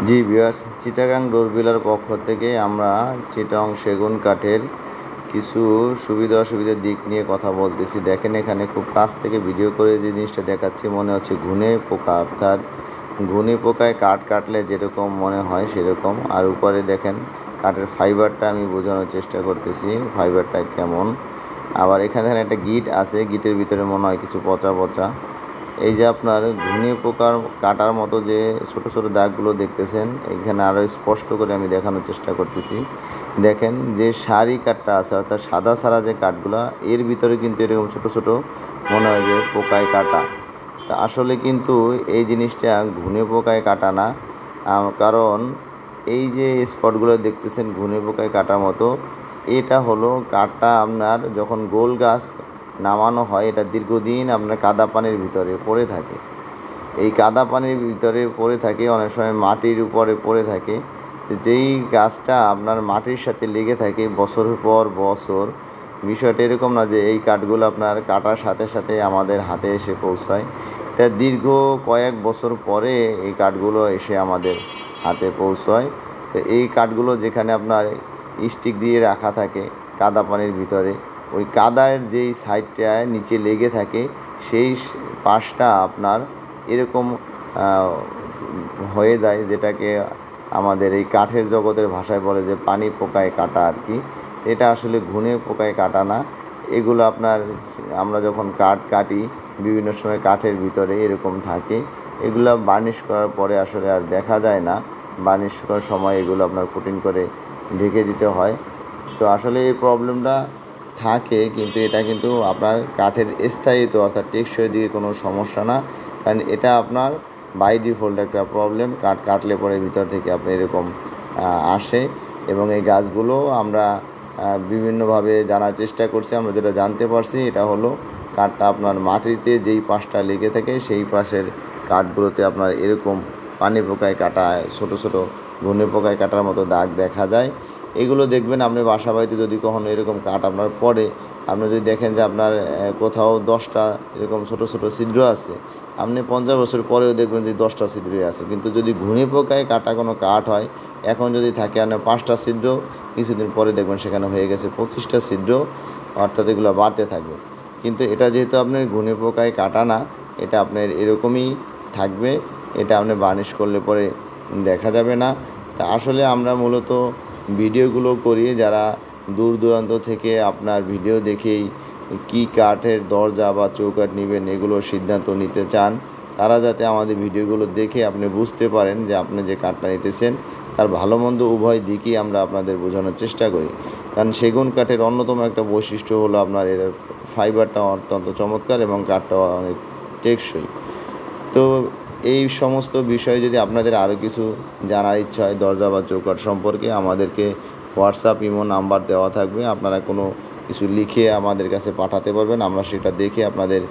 জি viewers, Chittagong ডোরবিলার পক্ষ থেকে আমরা চিটাং সেগুন কাঠের কিছু সুবিধা অসুবিধার দিক নিয়ে কথা বলতেছি। দেখেন এখানে খুব কাছ থেকে ভিডিও করে যে জিনিসটা দেখাচ্ছি মনে হচ্ছে ঘুনে পোকা, অর্থাৎ ঘুনে পোকায় কাঠ কাটলে যেরকম মনে হয় সেরকম। আর উপরে দেখেন কাঠের ফাইবারটা আমি বোঝানোর চেষ্টা করতেছি ফাইবারটা কেমন। আবার এখানে একটা গিট আছে, গিটের ভিতরে মনে হয় কিছু পচা পচা। এই যে আপনার ঘুনে পোকার কাটার মতো যে ছোট ছোট দাগগুলো দেখতেছেন, এখানে আরও স্পষ্ট করে আমি দেখানোর চেষ্টা করতেছি। দেখেন যে সারি কাঠটা আছে, অর্থাৎ সাদা সারা যে কাঠগুলো, এর ভিতরে কিন্তু এরকম ছোট ছোট মনে হয় যে পোকায় কাটা। তা আসলে কিন্তু এই জিনিসটা ঘুনে পোকায় কাটা না, কারণ এই যে স্পটগুলো দেখতেছেন ঘুনে পোকায় কাটার মতো, এটা হলো কাঠটা আপনার যখন গোল গাছ নামানো হয়, এটা দীর্ঘদিন আপনার কাদা পানির ভিতরে পড়ে থাকে। এই কাদা পানির ভিতরে পড়ে থাকে, অনেক সময় মাটির উপরে পড়ে থাকে। যেই গাছটা আপনার মাটির সাথে লেগে থাকে বছরের পর বছর, বিষয়টা এরকম না যে এই কাঠগুলো আপনার কাটার সাথে সাথে আমাদের হাতে এসে পৌঁছায়। এটা দীর্ঘ কয়েক বছর পরে এই কাঠগুলো এসে আমাদের হাতে পৌঁছায়। তো এই কাঠগুলো যেখানে আপনার স্টিক দিয়ে রাখা থাকে কাদা পানির ভিতরে, ওই কাদার যেই সাইডটায় নিচে লেগে থাকে সেই পাশটা আপনার এরকম হয়ে যায়, যেটাকে আমাদের এই কাঠের জগতের ভাষায় বলে যে পানি পোকায় কাটা আর কি। এটা আসলে ঘুনে পোকায় কাটা না। এগুলো আপনার আমরা যখন কাঠ কাটি বিভিন্ন সময় কাঠের ভিতরে এরকম থাকে। এগুলো বার্নিশ করার পরে আসলে আর দেখা যায় না। বার্নিশ করার সময় এগুলো আপনার কোটিং করে ঢেকে দিতে হয়। তো আসলে এই প্রবলেমটা থাকে, কিন্তু এটা কিন্তু আপনার কাঠের স্থায়িত্ব অর্থাৎ টেকসই দিকে কোনো সমস্যা না, কারণ এটা আপনার বাই ডিফল্ট একটা প্রবলেম। কাঠ কাটলে পরে ভিতর থেকে আপনি এরকম আসে। এবং এই গাছগুলো আমরা বিভিন্নভাবে জানার চেষ্টা করছি। আমরা যেটা জানতে পারছি এটা হলো কাঠটা আপনার মাটিতে যেই পাশটা লেগে থাকে সেই পাশের কাঠগুলোতে আপনার এরকম পানি পোকায় কাটা, ছোটো ছোটো ঘুনে পোকায় কাটার মতো দাগ দেখা যায়। এগুলো দেখবেন আপনি বাসা বাড়িতে যদি কখনো এরকম কাঠ আপনার পড়ে, আপনি যদি দেখেন যে আপনার কোথাও 10টা এরকম ছোটো ছোটো ছিদ্র আছে, আপনি 50 বছর পরেও দেখবেন যে 10টা ছিদ্রই আছে। কিন্তু যদি ঘুনে পোকায় কাটা কোনো কাঠ হয়, এখন যদি থাকে আপনার 5টা ছিদ্র, কিছুদিন পরে দেখবেন সেখানে হয়ে গেছে 25টা ছিদ্র, অর্থাৎ এগুলো বাড়তে থাকবে। কিন্তু এটা যেহেতু আপনার ঘুনে পোকায় কাটা না, এটা আপনার এরকমই থাকবে। এটা আপনি বার্নিশ করলে পরে দেখা যাবে না। তা আসলে আমরা মূলত ভিডিওগুলো করি যারা দূর দূরান্ত থেকে আপনার ভিডিও দেখেই কী কাঠের দরজা বা চৌকাঠ নেবেন এগুলোর সিদ্ধান্ত নিতে চান, তারা যাতে আমাদের ভিডিওগুলো দেখে আপনি বুঝতে পারেন যে আপনি যে কাঠটা নিতেছেন তার ভালো মন্দ উভয় দিকই আমরা আপনাদের বোঝানোর চেষ্টা করি। কারণ সেগুন কাঠের অন্যতম একটা বৈশিষ্ট্য হলো আপনার এর ফাইবারটা অত্যন্ত চমৎকার এবং কাঠটা অনেক টেকসই। তো এই সমস্ত বিষয়ে যদি আপনাদের আরও কিছু জানার ইচ্ছা হয় দরজা বা চৌকাঠ সম্পর্কে, আমাদেরকে হোয়াটসঅ্যাপ ইমো নাম্বার দেওয়া থাকবে। আপনারা কোনো কিছু লিখে আমাদের কাছে পাঠাতে পারবেন, আমরা সেটা দেখে আপনাদের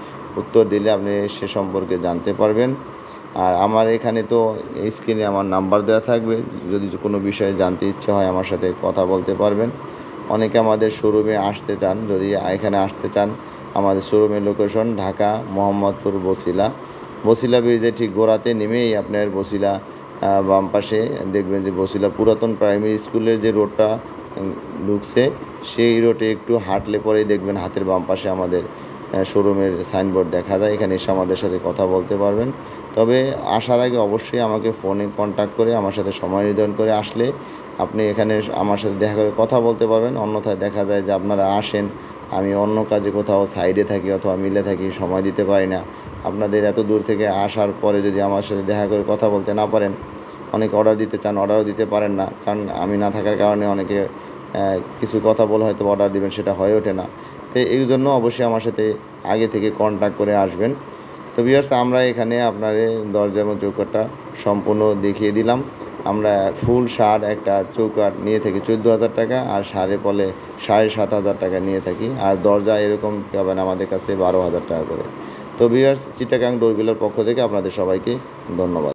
উত্তর দিলে আপনি সে সম্পর্কে জানতে পারবেন। আর আমার এখানে তো স্ক্রিনে আমার নাম্বার দেওয়া থাকবে, যদি কোনো বিষয়ে জানতে ইচ্ছা হয় আমার সাথে কথা বলতে পারবেন। অনেকে আমাদের শোরুমে আসতে চান, যদি এখানে আসতে চান, আমাদের শোরুমের লোকেশন ঢাকা মোহাম্মদপুর বছিলা ব্রিজের ঠিক গোড়াতে নেমেই আপনার বছিলা বাম পাশে দেখবেন যে বছিলা পুরাতন প্রাইমারি স্কুলের যে রোডটা ঢুকছে, সেই রোডে একটু হাঁটলে পরেই দেখবেন হাতের বাম পাশে আমাদের শোরুমের সাইনবোর্ড দেখা যায়। এখানে এসে আমাদের সাথে কথা বলতে পারবেন। তবে আসার আগে অবশ্যই আমাকে ফোনে কন্ট্যাক্ট করে আমার সাথে সময় নির্ধারণ করে আসলে আপনি এখানে আমার সাথে দেখা করে কথা বলতে পারবেন। অন্যথায় দেখা যায় যে আপনারা আসেন, আমি অন্য কাজে কোথাও সাইডে থাকি অথবা মিলে থাকি, সময় দিতে পারি না। আপনাদের এত দূর থেকে আসার পরে যদি আমার সাথে দেখা করে কথা বলতে না পারেন, অনেকে অর্ডার দিতে চান, অর্ডারও দিতে পারেন না, কারণ আমি না থাকার কারণে অনেকে কিছু কথা বলে হয়তো অর্ডার দিবেন, সেটা হয়ে ওঠে না। তো এই জন্য অবশ্যই আমার সাথে আগে থেকে কন্ট্যাক্ট করে আসবেন। তো ভিউয়ার্স, আমরা এখানে আপনার দরজা এবং চৌকাঠটা সম্পূর্ণ দেখিয়ে দিলাম। আমরা ফুল সার একটা চৌকাঠ নিয়ে থাকি 14,000 টাকা, আর সারে পলে 7,500 টাকা নিয়ে থাকি, আর দরজা এরকম পাবেন আমাদের কাছে 12,000 টাকা করে। তো ভিউয়ার্স, চিটাগাং ডোরবিলার পক্ষ থেকে আপনাদের সবাইকে ধন্যবাদ।